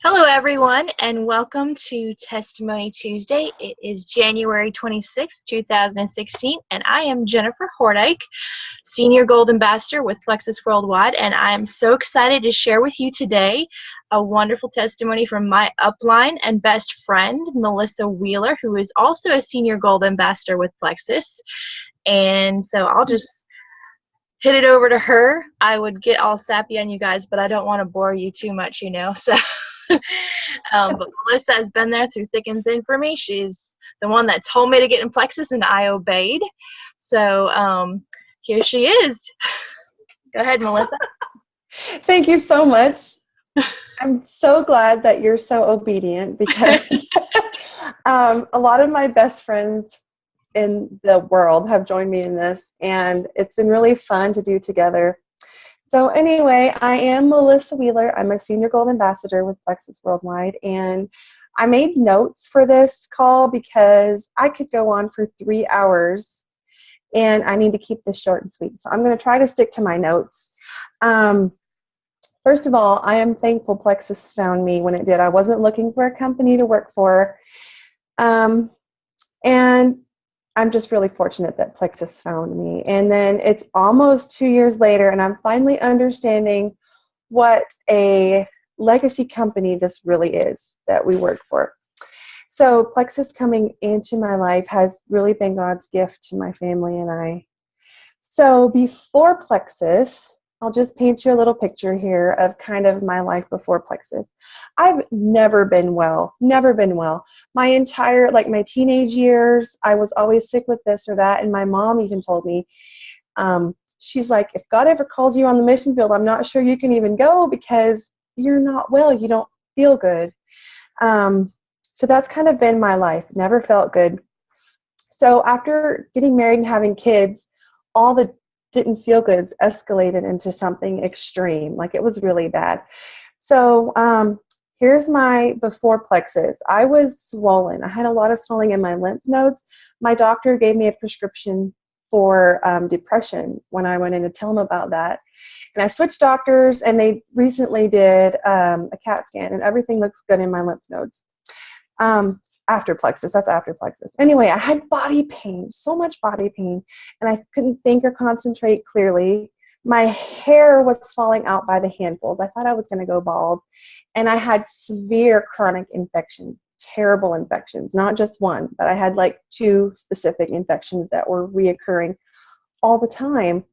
Hello, everyone, and welcome to Testimony Tuesday. It is January 26, 2016, and I am Jennifer Hordike, Senior Gold Ambassador with Plexus Worldwide, and I am so excited to share with you today a wonderful testimony from my upline and best friend, Melissa Wieler, who is also a Senior Gold Ambassador with Plexus. And so I'll just hit it over to her. I would get all sappy on you guys, but I don't want to bore you too much, so but Melissa has been there through thick and thin for me. She's the one that told me to get in Plexus, and I obeyed. So here she is. Go ahead, Melissa. Thank you so much. I'm so glad that you're so obedient because a lot of my best friends in the world have joined me in this, and it's been really fun to do together. So anyway, I am Melissa Wieler. I'm a Senior Gold Ambassador with Plexus Worldwide, and I made notes for this call because I could go on for 3 hours, and I need to keep this short and sweet. So I'm going to try to stick to my notes. First of all, I am thankful Plexus found me when it did. I wasn't looking for a company to work for, and I'm just really fortunate that Plexus found me. And then it's almost 2 years later, and I'm finally understanding what a legacy company this really is that we work for. So Plexus coming into my life has really been God's gift to my family and I. So before Plexus, I'll just paint you a little picture here of kind of my life before Plexus. I've never been well, never been well. My entire, my teenage years, I was always sick with this or that, and my mom even told me, she's like, if God ever calls you on the mission field, I'm not sure you can even go because you're not well, you don't feel good. So that's kind of been my life, never felt good. So after getting married and having kids, all the didn't feel goods escalated into something extreme. It was really bad. So here's my before Plexus. I was swollen. I had a lot of swelling in my lymph nodes. My doctor gave me a prescription for depression when I went in to tell him about that. And I switched doctors, and they recently did a CAT scan, and everything looks good in my lymph nodes. After Plexus, that's after Plexus. Anyway, I had body pain, so much body pain, and I couldn't think or concentrate clearly. My hair was falling out by the handfuls. I thought I was going to go bald, and I had severe chronic infections, terrible infections, not just one, but I had 2 specific infections that were reoccurring all the time.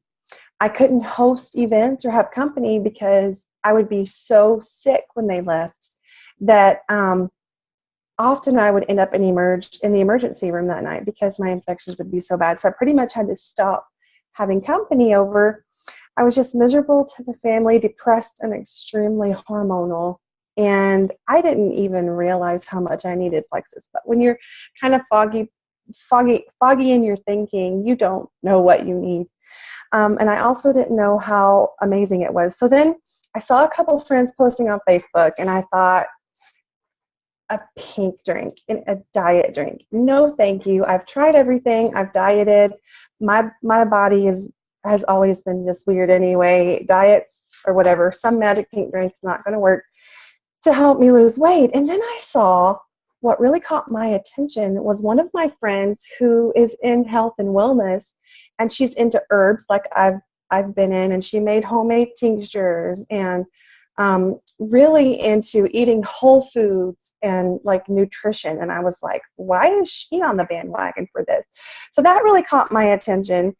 I couldn't host events or have company because I would be so sick when they left that often I would end up in the emergency room that night because my infections would be so bad. So I pretty much had to stop having company over. I was just miserable to the family, depressed, and extremely hormonal. And I didn't even realize how much I needed Plexus. But when you're kind of foggy in your thinking, you don't know what you need. And I also didn't know how amazing it was. So then I saw a couple of friends posting on Facebook, and I thought, a pink drink and a diet drink. No, thank you. I've tried everything. I've dieted. My body has always been just weird anyway. Diets or whatever, some magic pink drink's not going to work to help me lose weight. And then I saw what really caught my attention was one of my friends who is in health and wellness, and she's into herbs like I've been in, and she made homemade tinctures and really into eating whole foods and nutrition. And I was like, why is she on the bandwagon for this? So that really caught my attention.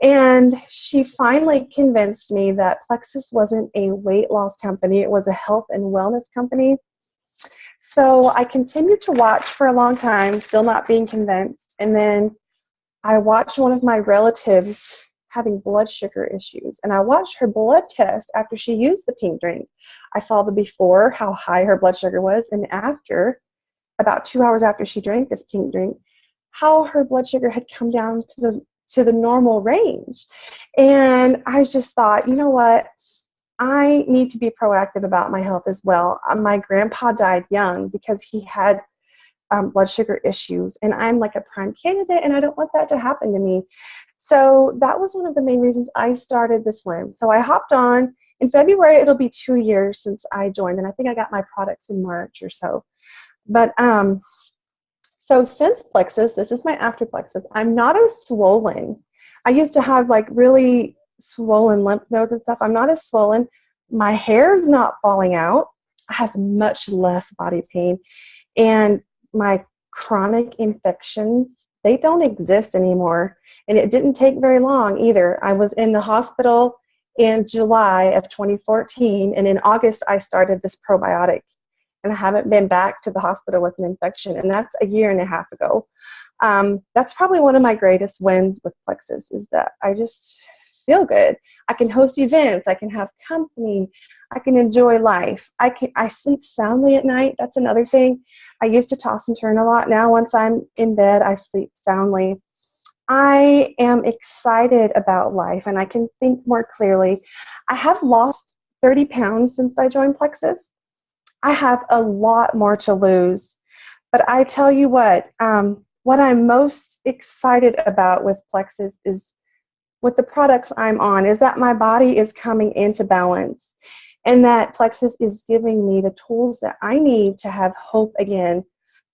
And she finally convinced me that Plexus wasn't a weight loss company. It was a health and wellness company. So I continued to watch for a long time, still not being convinced. And then I watched one of my relatives having blood sugar issues, and I watched her blood test after she used the pink drink. I saw the before, how high her blood sugar was, and after, about 2 hours after she drank this pink drink, how her blood sugar had come down to the normal range. And I just thought, you know what, I need to be proactive about my health as well. My grandpa died young because he had blood sugar issues, and I'm a prime candidate, and I don't want that to happen to me. So that was one of the main reasons I started the Slim. So I hopped on. In February, it'll be 2 years since I joined, and I think I got my products in March or so. But so since Plexus, this is my after Plexus, I'm not as swollen. I used to have like really swollen lymph nodes and stuff. I'm not as swollen. My hair's not falling out. I have much less body pain. And my chronic infections, they don't exist anymore. And it didn't take very long either. I was in the hospital in July of 2014, and in August I started this probiotic. And I haven't been back to the hospital with an infection, and that's a year and a half ago. That's probably one of my greatest wins with Plexus, is that I just feel good. I can host events, I can have company, I can enjoy life. I sleep soundly at night. That's another thing. I used to toss and turn a lot. Now once I'm in bed, I sleep soundly. I am excited about life, and I can think more clearly. I have lost 30 pounds since I joined Plexus. I have a lot more to lose. But I tell you what I'm most excited about with Plexus is with the products I'm on, is that my body is coming into balance, and that Plexus is giving me the tools that I need to have hope again.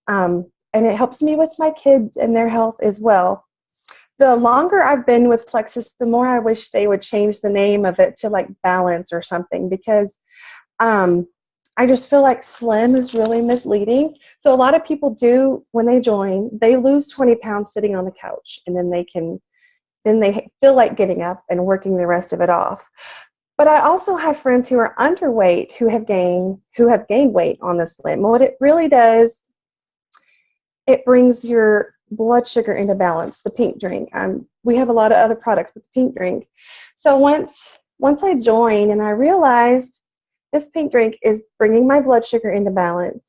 And it helps me with my kids and their health as well. The longer I've been with Plexus, the more I wish they would change the name of it to like Balance or something, because I just feel like Slim is really misleading. So a lot of people do, when they join, they lose 20 pounds sitting on the couch, and then they feel like getting up and working the rest of it off. But I also have friends who are underweight who have gained weight on the Slim. What it really does, it brings your blood sugar into balance, the pink drink. We have a lot of other products, but the pink drink. So once I joined and I realized this pink drink is bringing my blood sugar into balance.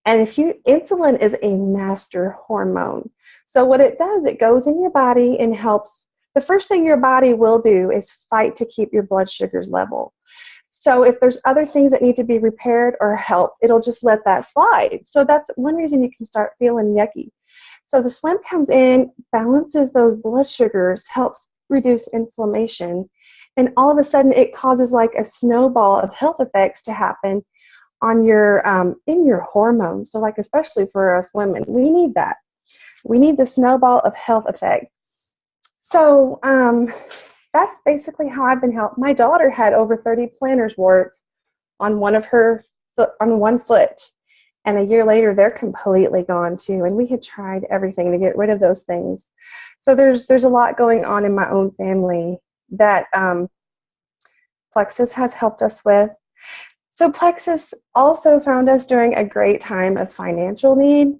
And insulin is a master hormone. So what it does, it goes in your body and helps. The first thing your body will do is fight to keep your blood sugars level. So if there's other things that need to be repaired or help, it'll just let that slide. So that's one reason you can start feeling yucky. So the Slim comes in, balances those blood sugars, helps reduce inflammation, and all of a sudden it causes like a snowball of health effects to happen on your in your hormones. So like, especially for us women, we need that. We need the snowball of health effect. So that's basically how I've been helped. My daughter had over 30 plantar warts on one foot, and a year later they're completely gone too. And we had tried everything to get rid of those things. So there's a lot going on in my own family that Plexus has helped us with. So Plexus also found us during a great time of financial need.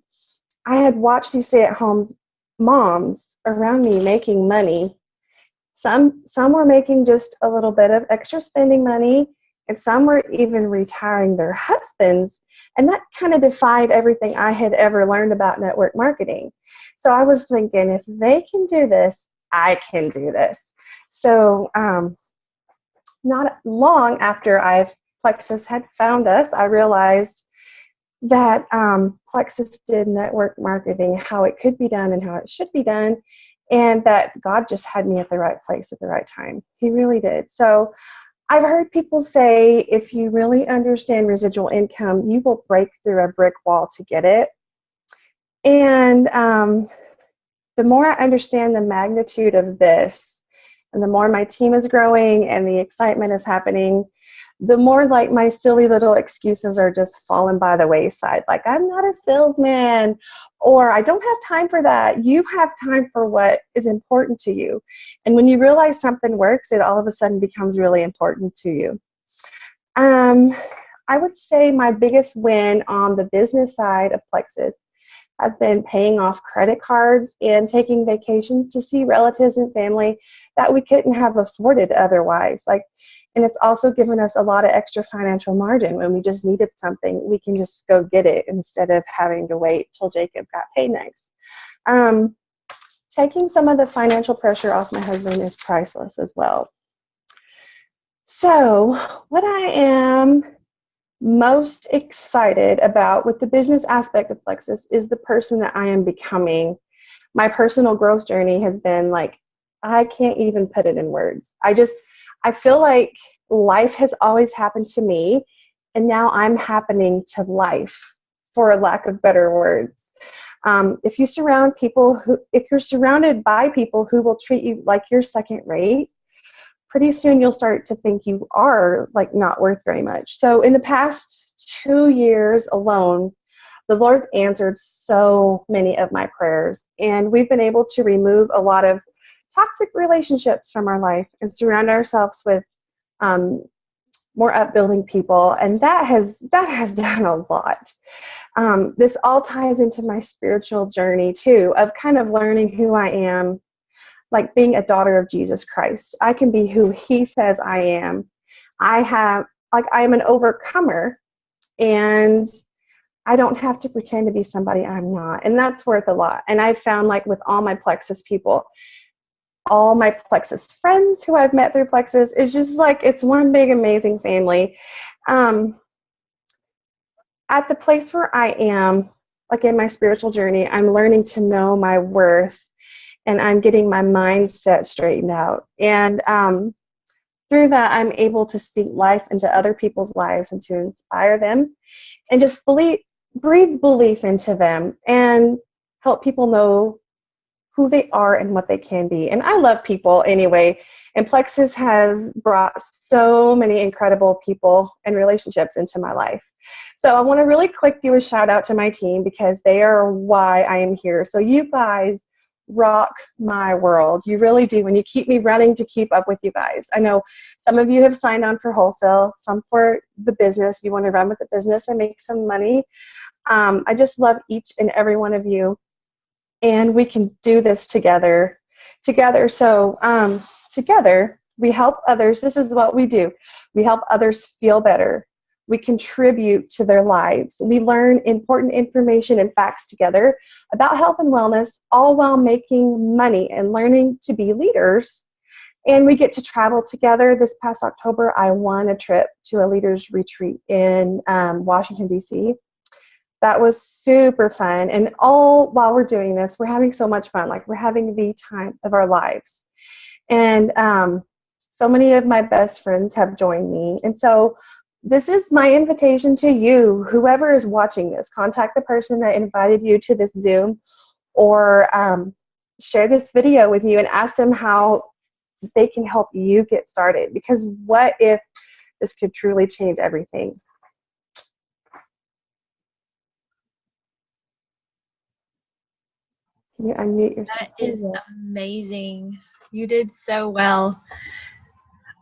I had watched these stay-at-home moms around me making money. Some were making just a little bit of extra spending money, and some were even retiring their husbands. And that kind of defied everything I had ever learned about network marketing. So I was thinking, if they can do this, I can do this. So not long after Plexus had found us, I realized that Plexus did network marketing, how it could be done and how it should be done, and that God just had me at the right place at the right time. He really did. So I've heard people say, if you really understand residual income, you will break through a brick wall to get it. And the more I understand the magnitude of this, and the more my team is growing and the excitement is happening, the more like my silly little excuses are just falling by the wayside. Like, I'm not a salesman, or I don't have time for that. You have time for what is important to you. And when you realize something works, it all of a sudden becomes really important to you. I would say my biggest win on the business side of Plexus has been paying off credit cards and taking vacations to see relatives and family that we couldn't have afforded otherwise. And it's also given us a lot of extra financial margin. When we just needed something, we can just go get it instead of having to wait till Jacob got paid next. Taking some of the financial pressure off my husband is priceless as well. So what I am most excited about with the business aspect of Plexus is the person that I am becoming. My personal growth journey has been like I can't even put it in words. I feel like life has always happened to me, and now I'm happening to life, for lack of better words. If you're surrounded by people who will treat you like you're second rate, pretty soon you'll start to think you are like not worth very much. So in the past 2 years alone, the Lord's answered so many of my prayers, and we've been able to remove a lot of toxic relationships from our life and surround ourselves with um, more upbuilding people, and that has done a lot. This all ties into my spiritual journey too, of kind of learning who I am, like being a daughter of Jesus Christ. I can be who He says I am. I am an overcomer, and I don't have to pretend to be somebody I'm not, and that's worth a lot. And I've found, like, with all my Plexus people, all my Plexus friends who I've met through Plexus, it's just like it's one big amazing family. At the place where I am, like in my spiritual journey, I'm learning to know my worth, and I'm getting my mindset straightened out. And through that, I'm able to speak life into other people's lives and to inspire them and just breathe belief into them and help people know who they are and what they can be. And I love people anyway, and Plexus has brought so many incredible people and relationships into my life. So I want to really quick do a shout out to my team, because they are why I am here. So you guys rock my world. You really do. And you keep me running to keep up with you guys. I know some of you have signed on for wholesale, some for the business. You want to run with the business and make some money. I just love each and every one of you. And we can do this together. So together, we help others. This is what we do. We help others feel better. We contribute to their lives. We learn important information and facts together about health and wellness, all while making money and learning to be leaders. And we get to travel together. This past October, I won a trip to a leaders retreat in Washington, D.C. That was super fun. And all while we're doing this, we're having so much fun. Like, we're having the time of our lives. And so many of my best friends have joined me. And so this is my invitation to you, whoever is watching this. Contact the person that invited you to this Zoom, or share this video with you and ask them how they can help you get started. Because what if this could truly change everything? Can you unmute yourself? That is amazing. You did so well.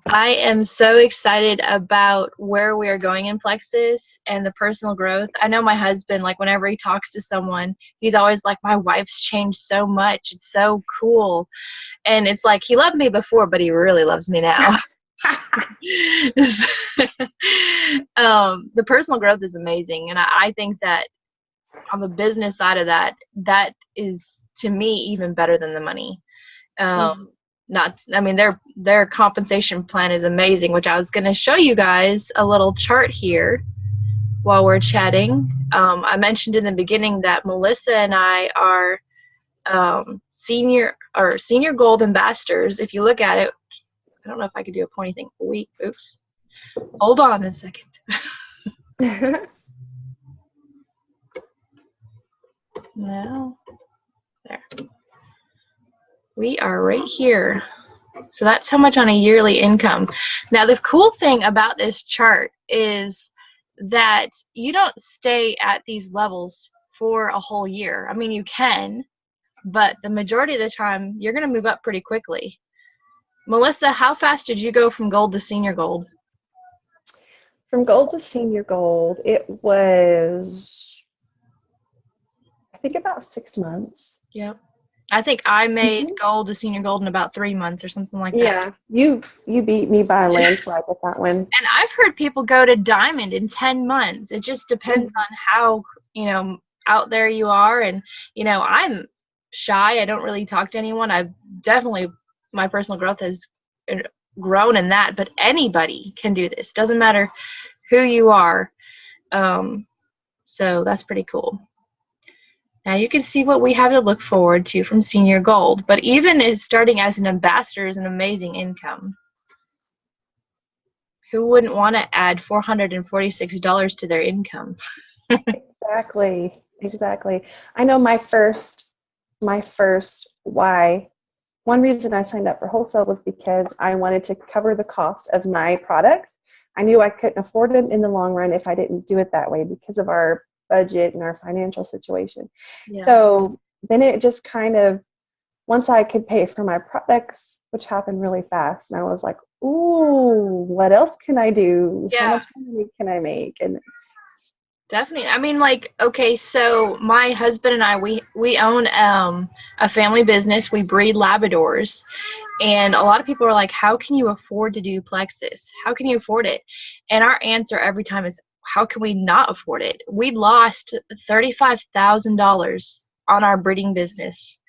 I am so excited about where we are going in Plexus and the personal growth. I know my husband, like, whenever he talks to someone, he's always like, my wife's changed so much. It's so cool. And it's like, he loved me before, but he really loves me now. The personal growth is amazing. And I think that on the business side of that, that is, to me, even better than the money. Their compensation plan is amazing, which I was going to show you guys a little chart here while we're chatting. I mentioned in the beginning that Melissa and I are senior gold ambassadors. If you look at it, I don't know if I could do a pointy thing. Oops. Hold on a second. No. There. We are right here. So that's how much on a yearly income. Now, the cool thing about this chart is that you don't stay at these levels for a whole year. I mean, you can, but the majority of the time, you're going to move up pretty quickly. Melissa, how fast did you go from gold to senior gold? From gold to senior gold, it was, I think, about 6 months. Yep. I think I made gold to senior gold in about 3 months or something like that. Yeah, you beat me by a landslide with that one. And I've heard people go to diamond in 10 months. It just depends on how, out there you are. And, I'm shy. I don't really talk to anyone. My personal growth has grown in that, but anybody can do this. Doesn't matter who you are. So that's pretty cool. Now you can see what we have to look forward to from Senior Gold, but even starting as an ambassador is an amazing income. Who wouldn't want to add $446 to their income? Exactly. I know my first why. One reason I signed up for wholesale was because I wanted to cover the cost of my products. I knew I couldn't afford them in the long run if I didn't do it that way because of our budget and our financial situation. Yeah. So then it just kind of, once I could pay for my products, which happened really fast, and I was like, ooh, what else can I do? How Yeah. much money can I make? And Definitely. I mean, like, okay, so my husband and I, we own a family business. We breed Labradors, and a lot of people are like, "How can you afford to do Plexus? How can you afford it?" And our answer every time is, "How can we not afford it?" We lost $35,000 on our breeding business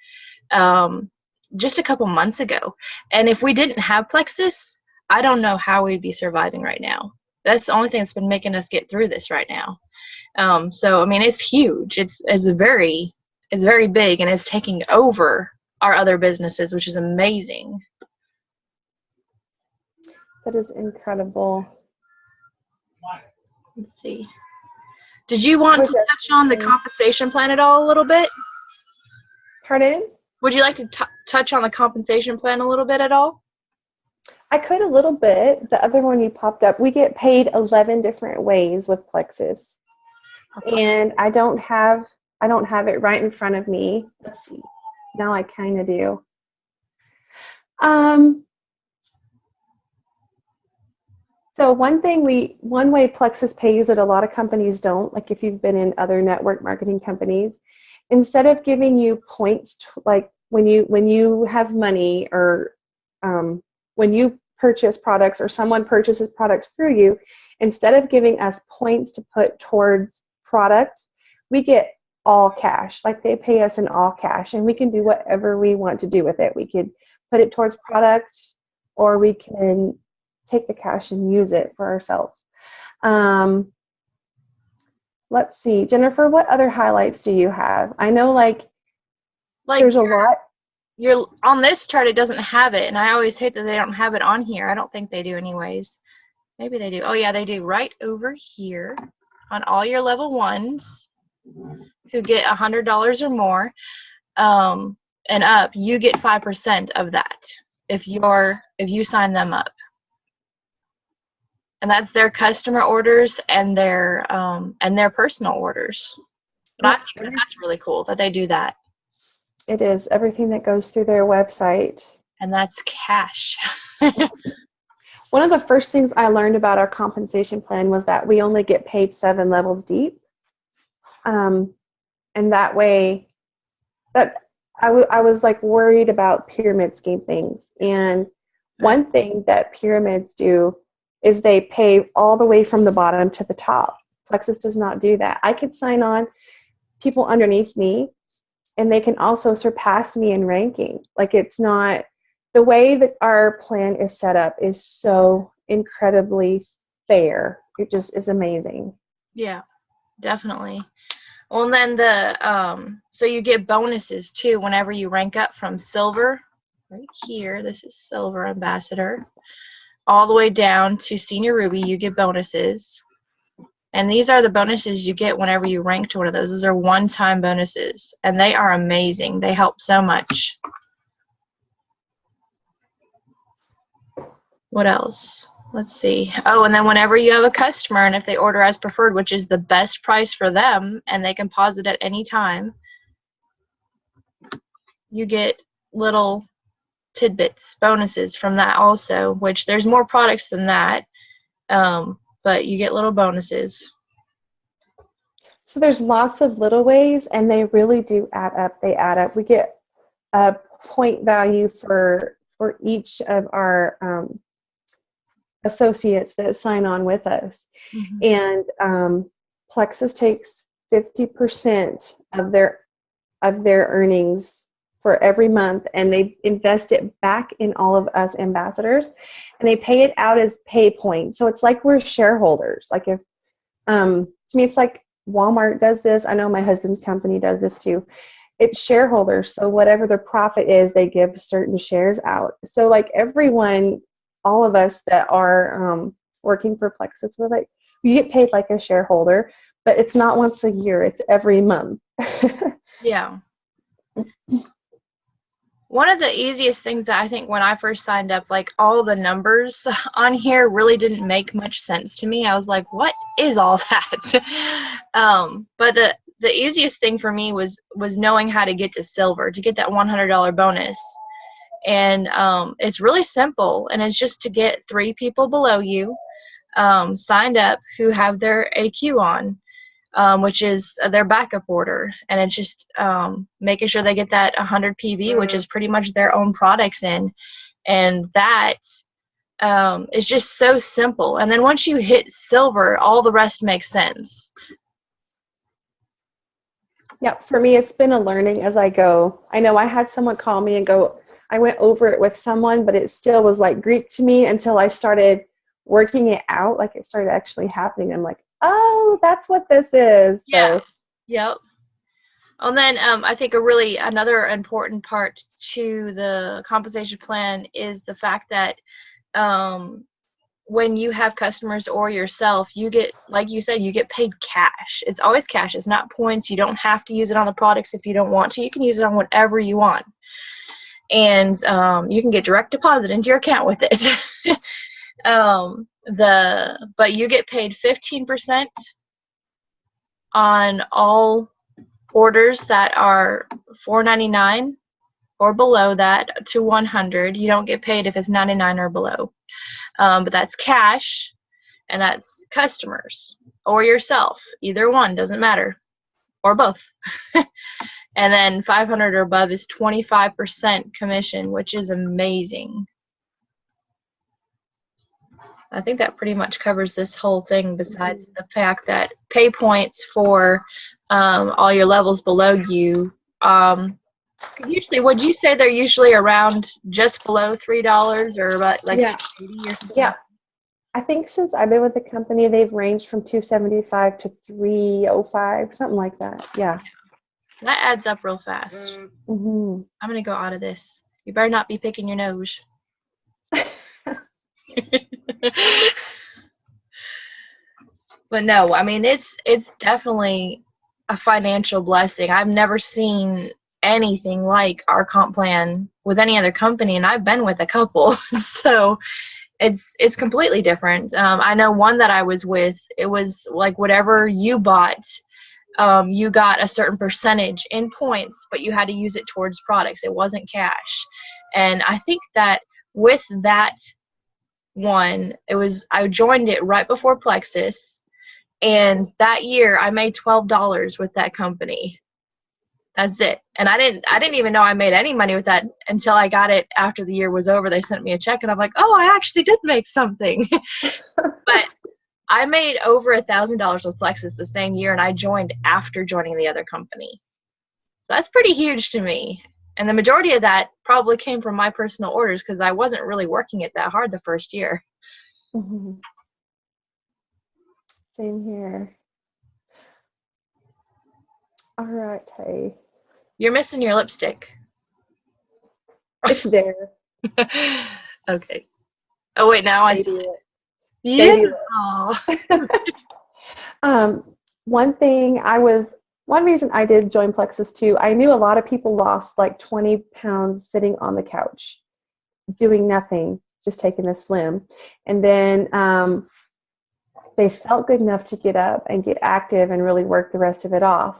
just a couple months ago, and if we didn't have Plexus, I don't know how we'd be surviving right now. That's the only thing that's been making us get through this right now. So I mean, it's huge. It's very big, and it's taking over our other businesses, which is amazing. that is incredible. Let's see. Did you want to touch on the compensation plan at all a little bit? Pardon? Would you like to touch on the compensation plan a little bit at all? I could a little bit. The other one you popped up, we get paid 11 different ways with Plexus. And I don't have it right in front of me. Let's see. Now I kind of do. So one way Plexus pays that a lot of companies don't, like if you've been in other network marketing companies, instead of giving you points, like when you have money or when you purchase products or someone purchases products through you, instead of giving us points to put towards product, we get all cash. Like they pay us in all cash, and we can do whatever we want to do with it. We could put it towards product, or we can take the cash and use it for ourselves. Let's see, Jennifer, what other highlights do you have? I know like there's a lot. You're on this chart, it doesn't have it, and I always hate that they don't have it on here. I don't think they do anyways. Maybe they do. Oh yeah, they do right over here on all your level ones who get $100 or more and up. You get 5% of that if you sign them up. And that's their customer orders and their personal orders. And I think that's really cool that they do that. It is everything that goes through their website. And that's cash. One of the first things I learned about our compensation plan was that we only get paid 7 levels deep. And that way, that I was like worried about pyramid scheme things. And one thing that pyramids do is they pay all the way from the bottom to the top. Plexus does not do that. I could sign on people underneath me, and they can also surpass me in ranking. Like it's not, the way that our plan is set up is so incredibly fair. It just is amazing. Yeah, definitely. Well, and then so you get bonuses too whenever you rank up from silver, right here, this is silver ambassador, all the way down to senior ruby. You get bonuses. And these are the bonuses you get whenever you rank to one of those. Those are one-time bonuses, and they are amazing. They help so much. What else? Let's see. Oh, and then whenever you have a customer, and if they order as preferred, which is the best price for them, and they can pause it at any time, you get little tidbits, bonuses from that also, which there's more products than that, but you get little bonuses. So there's lots of little ways, and they really do add up. They add up. We get a point value for each of our associates that sign on with us. Mm-hmm. And Plexus takes 50% of their earnings for every month, and they invest it back in all of us ambassadors, and they pay it out as pay points. So it's like we're shareholders. Like if to me, it's like Walmart does this. I know my husband's company does this too. It's shareholders. So whatever their profit is, they give certain shares out. So like everyone, all of us that are working for Plexus, we get paid like a shareholder, but it's not once a year. It's every month. Yeah. One of the easiest things that I think when I first signed up, like all the numbers on here really didn't make much sense to me. I was like, what is all that? But the easiest thing for me was knowing how to get to silver, to get that $100 bonus. And it's really simple, and it's just to get 3 people below you signed up who have their AQ on. Which is their backup order, and it's just making sure they get that 100 PV, which is pretty much their own products in, and that is just so simple. And then once you hit silver, all the rest makes sense. Yeah, for me, it's been a learning as I go. I know I had someone call me and go, I went over it with someone, but it still was like Greek to me until I started working it out, like it started actually happening. I'm like, oh, that's what this is. Yeah. So. Yep. And then I think another important part to the compensation plan is the fact that when you have customers or yourself, you get, like you said, you get paid cash. It's always cash. It's not points. You don't have to use it on the products if you don't want to. You can use it on whatever you want. And you can get direct deposit into your account with it. But you get paid 15% on all orders that are $4.99 or below that to $100. You don't get paid if it's $99 or below. But that's cash, and that's customers or yourself. Either one, doesn't matter, or both. And then 500 or above is 25% commission, which is amazing. I think that pretty much covers this whole thing, besides the fact that pay points for all your levels below you. Usually, would you say they're usually around just below $3 or about like Yeah. 80 or something? Yeah. I think since I've been with the company, they've ranged from 275 to 305, something like that. Yeah. That adds up real fast. Mm-hmm. I'm going to go out of this. You better not be picking your nose. But no, I mean, it's definitely a financial blessing. I've never seen anything like our comp plan with any other company, and I've been with a couple. So it's completely different. I know one that I was with, it was like whatever you bought, you got a certain percentage in points, but you had to use it towards products. It wasn't cash. And I think that with that one, I joined it right before Plexus, and that year I made $12 with that company. That's it. And I didn't even know I made any money with that until I got it after the year was over. They sent me a check, and I'm like, oh, I actually did make something. But I made over $1,000 with Plexus the same year, and I joined after joining the other company. So that's pretty huge to me. And the majority of that probably came from my personal orders, because I wasn't really working it that hard the first year. Mm-hmm. Same here. All right, hey. You're missing your lipstick. It's there. Okay. Oh, wait, now I see it. Yeah. One reason I did join Plexus too, I knew a lot of people lost like 20 pounds sitting on the couch, doing nothing, just taking a slim. And then they felt good enough to get up and get active and really work the rest of it off.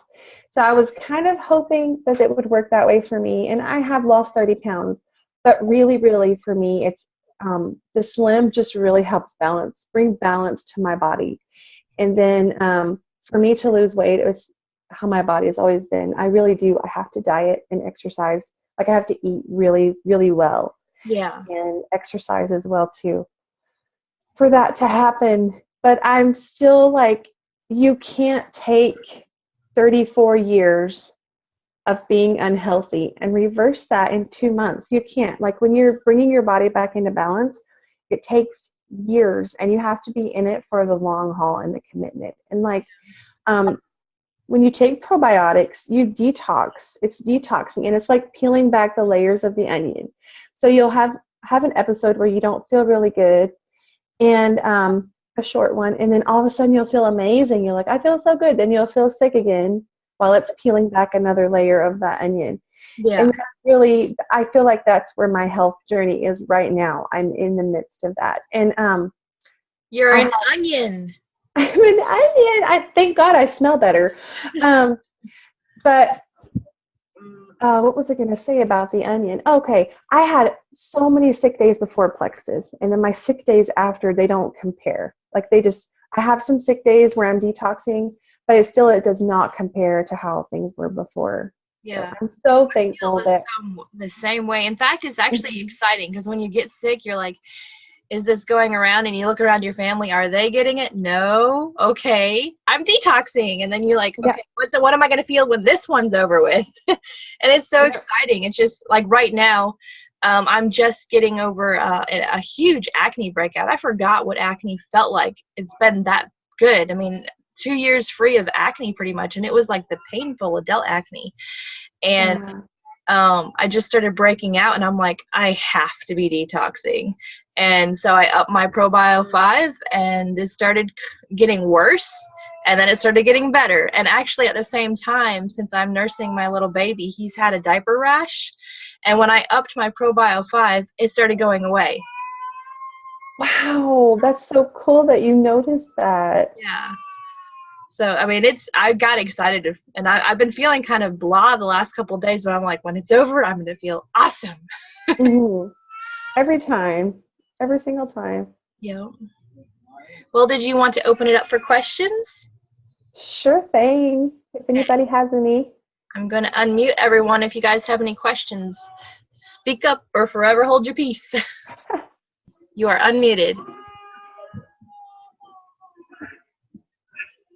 So I was kind of hoping that it would work that way for me. And I have lost 30 pounds. But really, really, for me, it's the slim just really helps bring balance to my body. And then for me to lose weight, it's how my body has always been. I really do. I have to diet and exercise. Like I have to eat really, really well. Yeah. And exercise as well too, for that to happen. But I'm still like, you can't take 34 years of being unhealthy and reverse that in 2 months. You can't. Like when you're bringing your body back into balance, it takes years, and you have to be in it for the long haul and the commitment. And like when you take probiotics, you detox. It's detoxing, and it's like peeling back the layers of the onion. So you'll have an episode where you don't feel really good, and a short one, and then all of a sudden you'll feel amazing. You're like, I feel so good. Then you'll feel sick again while it's peeling back another layer of that onion. Yeah. And that's really, I feel like that's where my health journey is right now. I'm in the midst of that. And You're an onion. I'm an onion. Thank God I smell better. But what was I going to say about the onion? Okay, I had so many sick days before Plexus, and then my sick days after, they don't compare. Like I have some sick days where I'm detoxing, but it does not compare to how things were before. Yeah. So I'm so thankful that the same way. In fact, it's actually exciting because when you get sick, you're like, is this going around? And you look around your family, are they getting it? No. Okay, I'm detoxing. And then you're like, okay, what am I going to feel when this one's over with? And it's so exciting. It's just like right now, I'm just getting over a huge acne breakout. I forgot what acne felt like. It's been that good. I mean, 2 years free of acne pretty much. And it was like the painful adult acne. And I just started breaking out, and I'm like, I have to be detoxing. And so I upped my ProBio 5, and it started getting worse, and then it started getting better. And actually at the same time, since I'm nursing my little baby, he's had a diaper rash. And when I upped my ProBio 5, it started going away. Wow, that's so cool that you noticed that. Yeah. So, I mean, I got excited, and I've been feeling kind of blah the last couple of days, but I'm like, when it's over, I'm going to feel awesome. Every time. Every single time. Yeah. Well, did you want to open it up for questions? Sure thing. If anybody has any. I'm going to unmute everyone. If you guys have any questions, speak up or forever hold your peace. You are unmuted.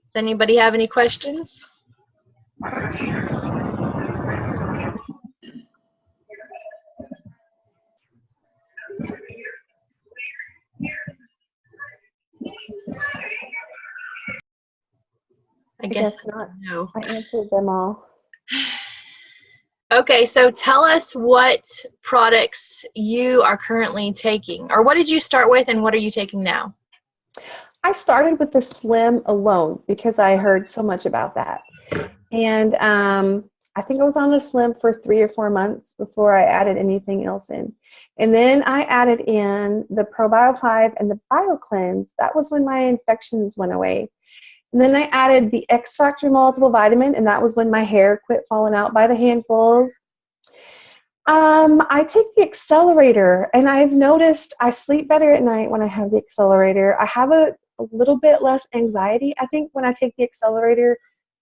Does anybody have any questions? I guess not. No. I answered them all. Okay, so tell us what products you are currently taking, or what did you start with and what are you taking now? I started with the Slim alone because I heard so much about that. And I think I was on the Slim for 3 or 4 months before I added anything else in. And then I added in the ProBio 5 and the BioCleanse. That was when my infections went away. And then I added the X Factor multiple vitamin, and that was when my hair quit falling out by the handfuls. I take the accelerator, and I've noticed I sleep better at night when I have the accelerator. I have a little bit less anxiety. I think when I take the accelerator,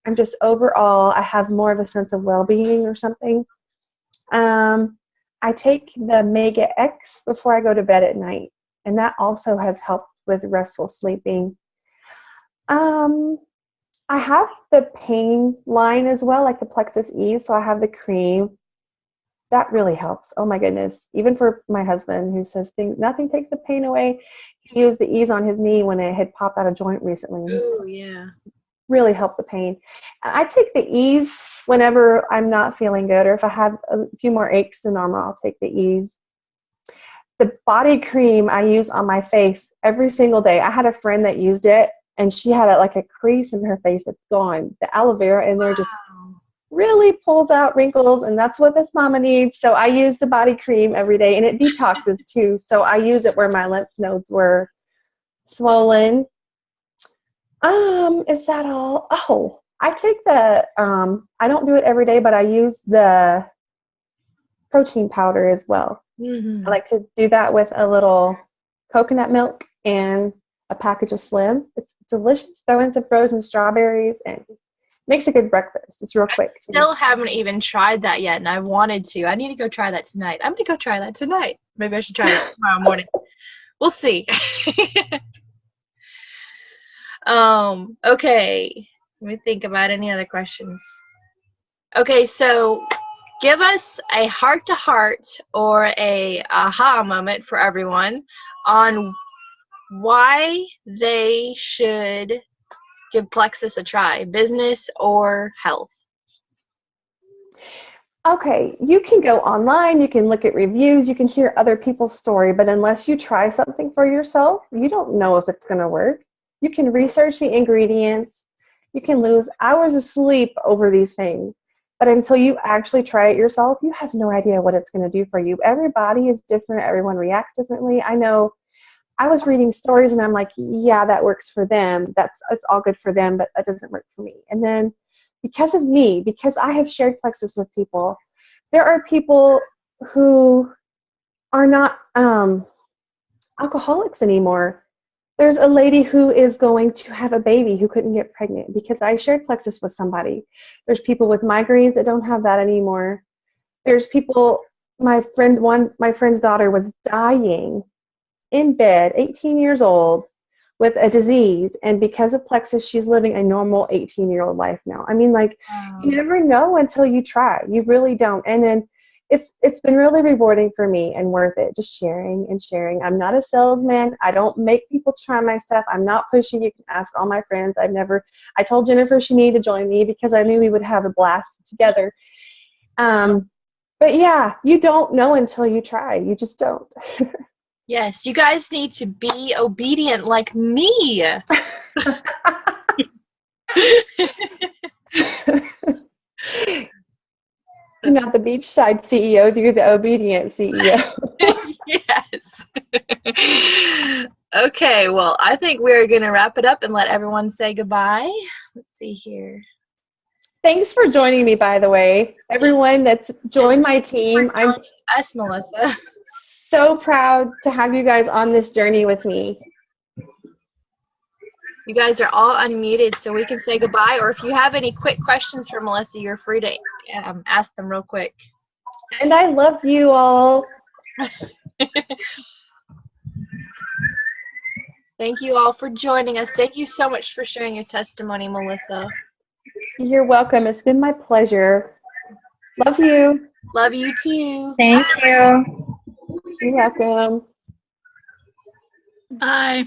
I'm just overall, I have more of a sense of well-being or something. I take the Mega X before I go to bed at night, and that also has helped with restful sleeping. I have the pain line as well, like the Plexus Ease, so I have the cream. That really helps. Oh my goodness. Even for my husband who says nothing takes the pain away. He used the Ease on his knee when it had popped out of joint recently. Oh, yeah. Really helped the pain. I take the Ease whenever I'm not feeling good, or if I have a few more aches than normal, I'll take the Ease. The body cream I use on my face every single day. I had a friend that used it, and she had like a crease in her face that's gone. The aloe vera in there just really pulls out wrinkles, and that's what this mama needs. So I use the body cream every day, and it detoxes too. So I use it where my lymph nodes were swollen. Is that all? Oh, I take the, I don't do it every day, but I use the protein powder as well. I like to do that with a little coconut milk and a package of Slim. It's delicious. Throw in some frozen strawberries and makes a good breakfast. It's real quick. I still haven't even tried that yet, and I wanted to. I need to go try that tonight. I'm going to go try that tonight. Maybe I should try it tomorrow morning. We'll see. Okay. Let me think about any other questions. Okay, so give us a heart-to-heart or a aha moment for everyone on why they should give Plexus a try? Business or health? Okay, you can go online, you can look at reviews, you can hear other people's story, but unless you try something for yourself, you don't know if it's going to work. You can research the ingredients, you can lose hours of sleep over these things, but until you actually try it yourself, you have no idea what it's going to do for you. Every body is different, everyone reacts differently. I know I was reading stories and I'm like, yeah, that works for them. It's all good for them, but that doesn't work for me. And then because of me, because I have shared Plexus with people, there are people who are not alcoholics anymore. There's a lady who is going to have a baby who couldn't get pregnant because I shared Plexus with somebody. There's people with migraines that don't have that anymore. There's people, my friend's daughter was dying in bed, 18 years old, with a disease, and because of Plexus, she's living a normal 18-year-old life now. I mean, like, you never know until you try. You really don't. And then it's been really rewarding for me and worth it, just sharing and sharing. I'm not a salesman. I don't make people try my stuff. I'm not pushing. You can ask all my friends. I told Jennifer she needed to join me because I knew we would have a blast together. But yeah, you don't know until you try. You just don't. Yes, you guys need to be obedient like me. You're not the beachside CEO, you're the obedient CEO. Yes. Okay, well, I think we're going to wrap it up and let everyone say goodbye. Let's see here. Thanks for joining me, by the way. Everyone that's joined my team, I'm us, Melissa. So proud to have you guys on this journey with me. You guys are all unmuted, so we can say goodbye. Or if you have any quick questions for Melissa, you're free to ask them real quick. And I love you all. Thank you all for joining us. Thank you so much for sharing your testimony, Melissa. You're welcome. It's been my pleasure. Love you. Love you too. Thank you. You're welcome. Bye.